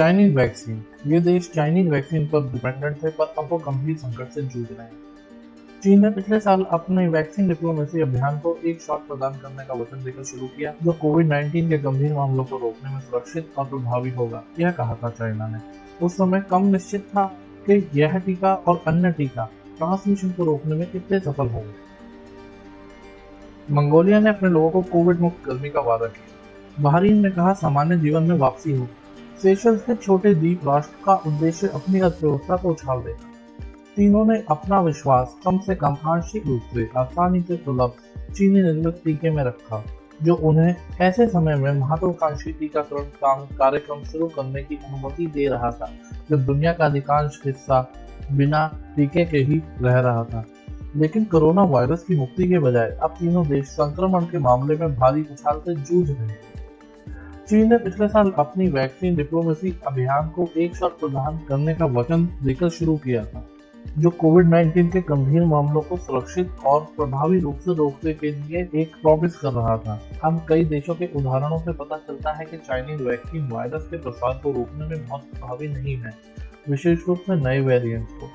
Chinese vaccine. ये देश Chinese vaccine पर डिपेंडेंट थे, पर अब वो गंभीर संकट से जूझ रहे हैं। चीन ने पिछले साल अपने वैक्सीन डिप्लोमेसी अभियान को एक शॉट प्रदान करने का वचन देकर शुरू किया, जो कोविड-19 के गंभीर मामलों को रोकने में सुरक्षित और प्रभावी होगा। यह कहा था चाइना ने। उस समय कम निश्चित था कि यह टीका और अन्य टीका ट्रांसमिशन को रोकने में कितने सफल होंगे। मंगोलिया ने अपने लोगों को कोविड मुक्त करने का वादा किया। बहरीन ने कहा सामान्य जीवन में वापसी हो। सेशल्स के छोटे द्वीप राष्ट्र का उद्देश्य अपनी अर्थव्यवस्था को उछाल देना। तीनों ने अपना विश्वास कम से कम आंशिक रूप से आसानी से सुलभ चीनी निर्मित टीके में रखा, जो उन्हें ऐसे समय में महत्वाकांक्षी टीकाकरण कार्यक्रम शुरू करने की अनुमति दे रहा था जब दुनिया का अधिकांश हिस्सा बिना टीके के ही रह रहा था। लेकिन कोरोना वायरस की मुक्ति के बजाय अब तीनों देश संक्रमण के मामले में भारी उछाल से जूझ रहे हैं। चीन ने पिछले साल अपनी वैक्सीन डिप्लोमेसी अभियान को एक शॉट प्रदान करने का वचन देकर शुरू किया था, जो कोविड-19 के गंभीर मामलों को सुरक्षित और प्रभावी रूप से रोकने के लिए एक प्रॉमिस कर रहा था। अब कई देशों के उदाहरणों से पता चलता है कि चाइनीज वैक्सीन वायरस के प्रसार को रोकने में बहुत प्रभावी नहीं है, विशेष रूप से नए वेरिएंट्स को।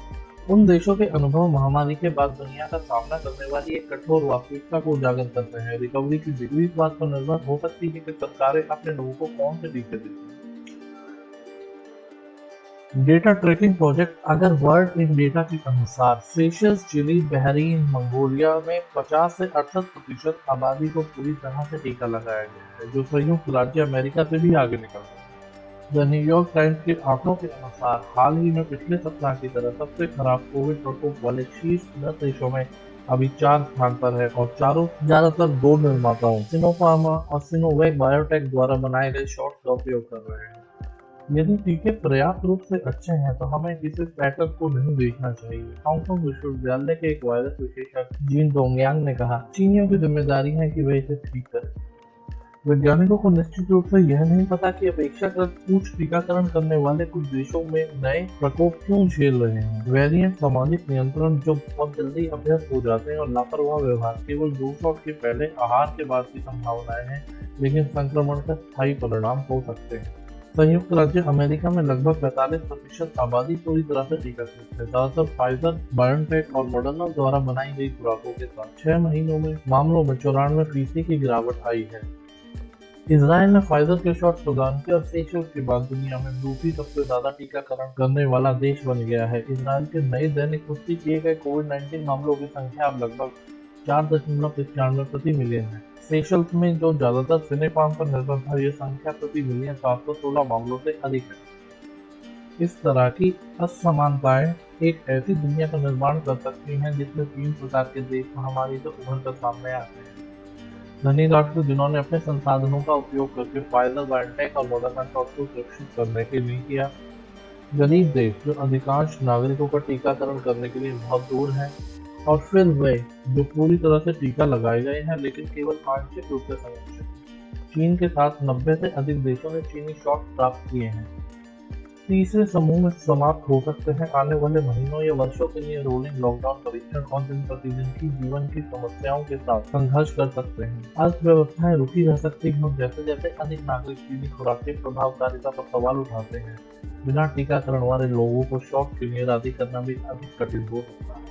उन देशों के अनुभव महामारी के बाद दुनिया का सामना करने वाली एक कठोर वास्तविकता को उजागर करते हैं। रिकवरी की डिग्री इस बात पर निर्भर हो सकती है कि सरकारें अपने लोगों को कौन से टीके देती हैं। Data tracking project. अगर वर्ल्ड इन डेटा के अनुसार सेशल्स, चिली, बहरीन, मंगोलिया में 50 से 68% आबादी को पूरी तरह से टीका लगाया गया है, जो संयुक्त राज्य अमेरिका से भी आगे निकल गया है। द न्यूयॉर्क टाइम्स के आंकड़ों के अनुसार हाल ही में पिछले सप्ताह की तरह सबसे खराब कोविड प्रकोप वाले शीर्ष 10 देशों में अभी 4 स्थान पर है, और चारों ज्यादातर 2 निर्माताओं सिनोफार्मा और सिनोवैक बायोटेक द्वारा बनाए गए शॉट्स का उपयोग कर रहे हैं। यदि टीके पर्याप्त रूप से अच्छे हैं तो हमें इसे पैटर्न को नहीं देखना चाहिए। हांगकांग विश्वविद्यालय के एक वायरस विशेषज्ञ जीन डोंगयांग ने कहा, चीनियों की जिम्मेदारी है कि वे इसे ठीक करें। वैज्ञानिकों को निश्चित रूप से यह नहीं पता कि अपेक्षाकृत उच्च टीकाकरण करने वाले कुछ देशों में नए प्रकोप क्यों झेल रहे हैं। वेरिएंट, सामाजिक नियंत्रण जो बहुत जल्दी अभ्यस्त हो जाते हैं, और लापरवाह व्यवहार। केवल 2 शॉट के पहले आहार के बाद की संभावनाएं हैं, लेकिन संक्रमण का स्थायी परिणाम हो सकते हैं। संयुक्त राज्य अमेरिका में लगभग 45% आबादी पूरी तरह से टीकाकृत है, ज्यादातर फाइजर, बायोटेक और मॉडर्ना द्वारा बनाई गई खुराकों के साथ। 6 महीनों में मामलों में 94% की गिरावट आई है। इजराइल ने फाइजर के शॉट प्रदान किए और सेशल्स के बाद दुनिया में दूसरी सबसे ज्यादा टीकाकरण करने वाला देश बन गया है। इजराइल के नए दैनिक पुष्टि किए गए कोविड-19 मामलों की संख्या अब लगभग 4.95 प्रति मिलियन है। सेशल्स में, जो ज्यादातर सिनेफार्म पर निर्भर था, यह संख्या प्रति मिलियन 716 मामलों से अधिक है। इस तरह की असमानताएं एक ऐसी दुनिया का निर्माण कर सकती हैं जिसमें 3 प्रकार के देश महामारी से उभर कर सामने आते हैं। धनी राष्ट्र जिन्होंने अपने संसाधनों का उपयोग करके फाइजर, बायोटेक और मॉडर्ना शॉट को सुरक्षित करने के लिए किया। गरीब देश जो अधिकांश नागरिकों का टीकाकरण करने के लिए बहुत दूर हैं, और फिर वे जो पूरी तरह से टीका लगाए गए हैं लेकिन केवल आंशिक रूप से संरक्षित हैं। चीन के साथ 90 से अधिक देशों ने चीनी शॉट प्राप्त किए हैं। तीसरे समूह में समाप्त हो सकते हैं आने वाले महीनों या वर्षों के लिए रोलिंग लॉकडाउन, परीक्षण और दिन प्रतिदिन की जीवन की समस्याओं के साथ संघर्ष कर सकते हैं। अर्थव्यवस्थाएं रुकी रह सकती हैं जैसे जैसे अधिक नागरिक चीनी खुराक की प्रभावकारिता पर सवाल उठाते हैं। बिना टीकाकरण वाले लोगों को शॉट की निगरानी करना भी अधिक कठिन हो सकता है।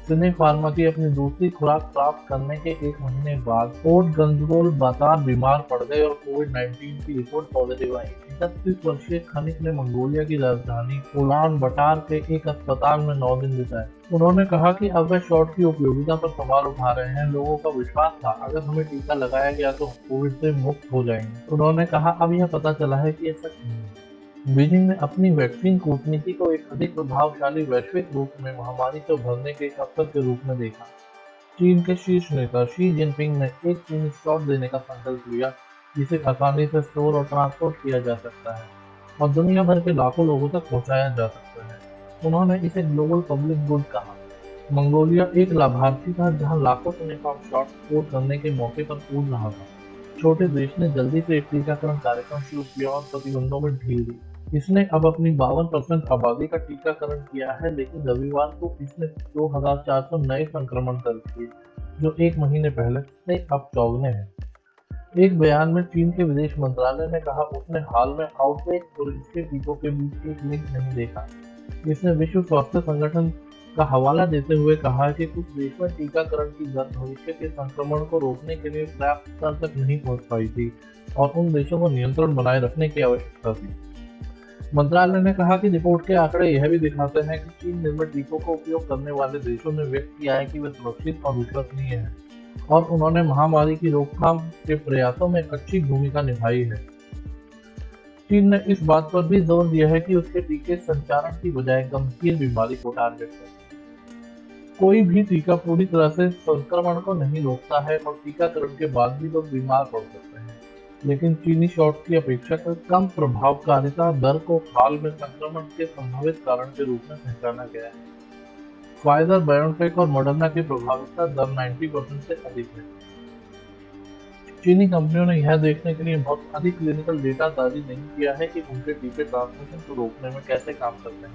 सिनेफार्मा की अपनी दूसरी खुराक प्राप्त करने के 1 महीने बाद पोर्ट गंजगोल बाजार बीमार पड़ गए और कोविड-19 की रिपोर्ट पॉजिटिव आई। 31 वर्षीय खनिक ने मंगोलिया की राजधानी उलान बटार के एक अस्पताल में 9 दिन बिताए। उन्होंने कहा कि अब वे शॉट की उपयोगिता पर सवाल उठा रहे हैं। लोगों का विश्वास था अगर हमें टीका लगाया गया तो कोविड से मुक्त हो जाएंगे। उन्होंने कहा अब यह पता चला है कि ऐसा नहीं है। बीजिंग ने अपनी वैक्सीन कूटनीति को एक अधिक प्रभावशाली वैश्विक रूप में महामारी से उभरने के एक अवसर के रूप में देखा। चीन के शीर्ष नेता शी जिनपिंग ने एक चीनी शॉट देने का संकल्प लिया जिसे आसानी से स्टोर और ट्रांसपोर्ट किया जा सकता है और दुनिया भर के लाखों लोगों तक पहुंचाया जा सकता है। उन्होंने इसे ग्लोबल पब्लिक गुड कहा। मंगोलिया एक लाभार्थी था जहां लाखों सिनेफार्म शॉट स्टोर करने के मौके पर कूद रहा था। छोटे देश ने जल्दी से एक टीकाकरण कार्यक्रम शुरू किया और प्रतिबंधों में ढील दी। इसने अब अपनी 52% आबादी का टीकाकरण किया है, लेकिन रविवार को इसने 2400 नए संक्रमण दर्ज किए, जो 1 महीने पहले से अब चौगुने हैं। एक बयान में चीन के विदेश मंत्रालय ने कहा उसने हाल में आउटब्रेक और इसके टीकों के बीच एक लिंक नहीं देखा। इसने विश्व स्वास्थ्य संगठन का हवाला देते हुए कहा कि कुछ देशों में टीकाकरण की दर भविष्य के संक्रमण को रोकने के लिए पर्याप्त स्तर तक नहीं पहुंच पाई थी और उन देशों को नियंत्रण बनाए रखने की आवश्यकता थी। मंत्रालय ने कहा कि रिपोर्ट के आंकड़े यह भी दिखाते हैं कि चीन निर्मित टीकों का उपयोग करने वाले देशों ने व्यक्त किया है कि वे सुरक्षित और विश्वसनीय हैं और उन्होंने महामारी की रोकथाम के प्रयासों में अच्छी भूमिका निभाई है। चीन ने इस बात पर भी जोर दिया है कि उसके टीके संचारण की बजाय गंभीर बीमारी को टारगेट करते हैं। कोई भी टीका पूरी तरह से संक्रमण को नहीं रोकता है और टीकाकरण के बाद भी लोग बीमार पड़ सकते हैं, लेकिन चीनी शॉट की अपेक्षाकृत कम प्रभावकारिता दर को हाल में संक्रमण के संभावित कारण के रूप में पहचाना गया है। फाइजर, बायोटेक और मॉडर्ना की प्रभावकारिता दर 90% से अधिक है। चीनी कंपनियों ने यह देखने के लिए बहुत अधिक क्लिनिकल डेटा जारी नहीं किया है कि उनके टीके ट्रांसमिशन को रोकने में कैसे काम करते हैं।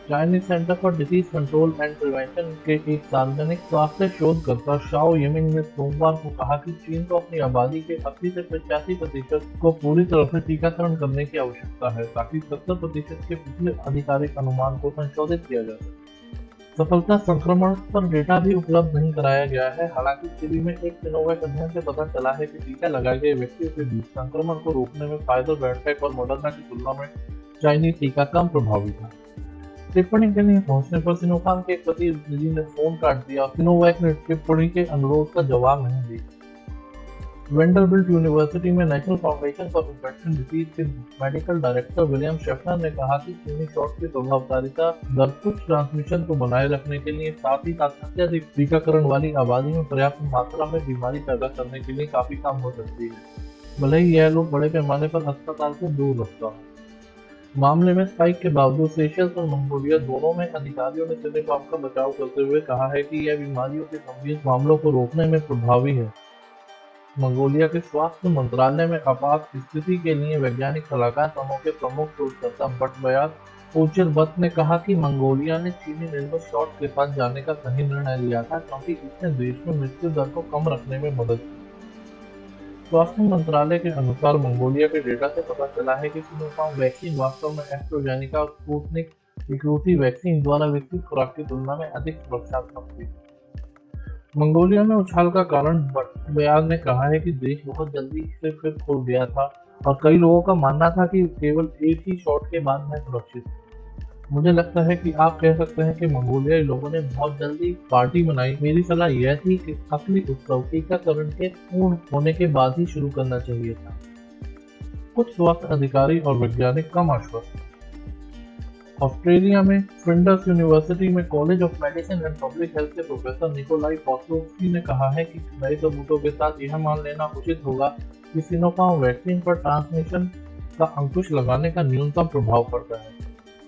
Chinese centre for disease control and prevention के एक सार्वजनिक स्वास्थ्य शोधकर्ता शाओ यिमिंग ने सोमवार को कहा कि चीन को अपनी आबादी के 80 से 85% को पूरी तरह से टीकाकरण करने की आवश्यकता है ताकि 70% के पिछले आधिकारिक अनुमान को संशोधित किया जा सके। सफलता संक्रमण पर डेटा भी उपलब्ध नहीं कराया गया है। हालांकि चिली में एक सिनोवैक अध्ययन से पता चला है कि टीका लगाए गए व्यक्तियों के बीच संक्रमण को रोकने में फाइजर, बायोटेक और मॉडर्ना की तुलना में चाइनीज टीका कम प्रभावी था। टिप्पणी के लिए पहुंचने पर सिनोफार्म के एक प्रतिनिधि ने फोन काट दिया और सिनोवैक ने टिप्पणी के अनुरोध का जवाब नहीं दिया। वेंडरबिल्ट यूनिवर्सिटी में national foundation for infection disease के मेडिकल डायरेक्टर विलियम शेफनर ने कहा कि चीनी शॉट की प्रभावकारिता दर कुछ ट्रांसमिशन को बनाए रखने के लिए साथ ही साथ अत्यधिक टीकाकरण वाली आबादी में पर्याप्त मात्रा में बीमारी पैदा करने के लिए काफी कम हो सकती है, भले ही यह लोग बड़े पैमाने पर अस्पताल से दूर रखता हो। मामले में स्पाइक के बावजूद सेशल्स और मंगोलिया दोनों में अधिकारियों ने सिनोफार्म का बचाव करते हुए कहा है कि यह बीमारियों के गंभीर मामलों को रोकने में प्रभावी है। मंगोलिया के स्वास्थ्य मंत्रालय में आपात स्थिति के लिए वैज्ञानिक सलाहकार समूह के प्रमुख शोधकर्ता बटबयात ओचिरबत ने कहा कि मंगोलिया ने चीनी निर्मित शॉट के साथ जाने का सही निर्णय लिया था क्योंकि इसने देश में मृत्यु दर को कम रखने में मदद की। स्वास्थ्य मंत्रालय के अनुसार मंगोलिया के डेटा से पता चला है कि सिनोफार्म वैक्सीन वास्तव में एस्ट्राजेनेका और स्पुतनिक एक रूसी वैक्सीन द्वारा विकसित खुराक की तुलना में अधिक सुरक्षात्मक थी। मंगोलिया में उछाल का कारण बयान ने कहा है कि देश बहुत जल्दी से फिर खुल गया था और कई लोगों का मानना था कि केवल एक ही शॉट के बाद मैं सुरक्षित हूं। मुझे लगता है कि आप कह सकते हैं कि मंगोलियाई लोगों ने बहुत जल्दी पार्टी मनाई। मेरी सलाह यह थी कि असली उत्सव टीकाकरण के पूर्ण होने के बाद ही शुरू करना चाहिए था। कुछ स्वास्थ्य अधिकारी और वैज्ञानिक कम आश्वस्त। ऑस्ट्रेलिया में फ्लिंडर्स यूनिवर्सिटी में college of medicine and public health के प्रोफेसर निकोलाई पॉस्लोव्स्की ने कहा है कि नए सबूतों के साथ यह मान लेना उचित होगा कि सिनोफार्म वैक्सीन पर ट्रांसमिशन का अंकुश लगाने का न्यूनतम प्रभाव पड़ता है।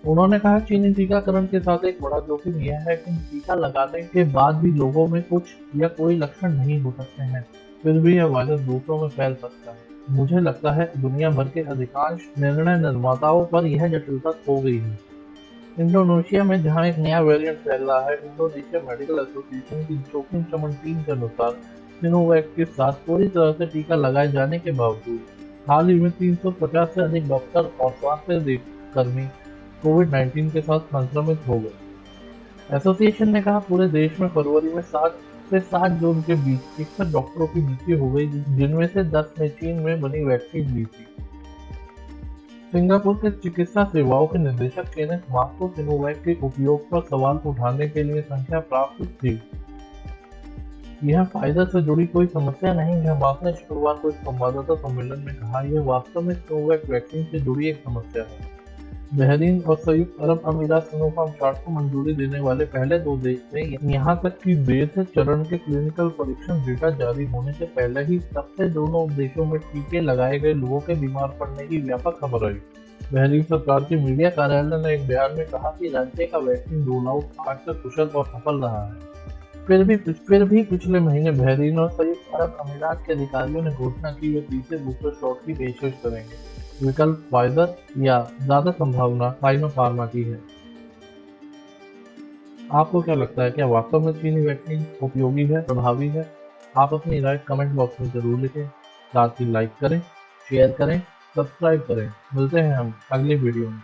उन्होंने कहा चीनी टीकाकरण के साथ एक बड़ा जोखिम यह है कि टीका लगाने के बाद भी लोगों में कुछ या कोई लक्षण नहीं हो सकते हैं, फिर भी यह वायरस दूसरों में फैल सकता है। मुझे लगता है दुनिया भर के अधिकांश निर्णय निर्माताओं पर यह जटिलता हो गई है। इंडोनेशिया में जहां एक नया वेरिएंट फैल रहा है, इंडोनेशिया मेडिकल एसोसिएशन की जोखिम शमन टीम के अनुसार सिनोवैक के साथ पूरी तरह से टीका लगाए जाने के बावजूद हाल ही में 350 से अधिक डॉक्टर और स्वास्थ्य कर्मी कोविड-19 के साथ संक्रमित हो गए। एसोसिएशन ने कहा पूरे देश में फरवरी में 7 से 7 जून के बीच 61 डॉक्टरों की मृत्यु हो गई, जिनमें से 10 ने चीन में बनी वैक्सीन ली थी। सिंगापुर के चिकित्सा सेवाओं के निदेशक केनेथ मार्क को सिनोवैक के उपयोग पर सवाल उठाने के लिए संख्या प्राप्त थी। यह फाइजर से जुड़ी कोई समस्या नहीं है, मार्क ने शुक्रवार को एक संवाददाता सम्मेलन में कहा। यह वास्तव में सिनोवैक वैक्सीन से जुड़ी एक समस्या है। बहरीन और संयुक्त अरब अमीरात सिनोफार्म शॉट को मंजूरी देने वाले पहले 2 देश थे। यहाँ तक कि देर से चरण के क्लिनिकल परीक्षण डेटा जारी होने से पहले ही तब से दोनों देशों में टीके लगाए गए लोगों के बीमार पड़ने की व्यापक खबर आई। बहरीन सरकार के मीडिया कार्यालय ने एक बयान में कहा कि राज्य का वैक्सीन रोल आउट आज तक कुशल और सफल रहा है। फिर भी पिछले महीने बहरीन और संयुक्त अरब अमीरात के अधिकारियों ने घोषणा की वे तीसरे बूस्टर शॉट की पेशकश करेंगे। विकल्प फाइजर या ज्यादा संभावना साइनोफार्मा की है। आपको क्या लगता है, क्या वास्तव में चीनी वैक्सीन उपयोगी है, प्रभावी है? आप अपनी राय कमेंट बॉक्स में जरूर लिखें। साथ ही लाइक करें, शेयर करें, सब्सक्राइब करें। मिलते हैं हम अगली वीडियो में।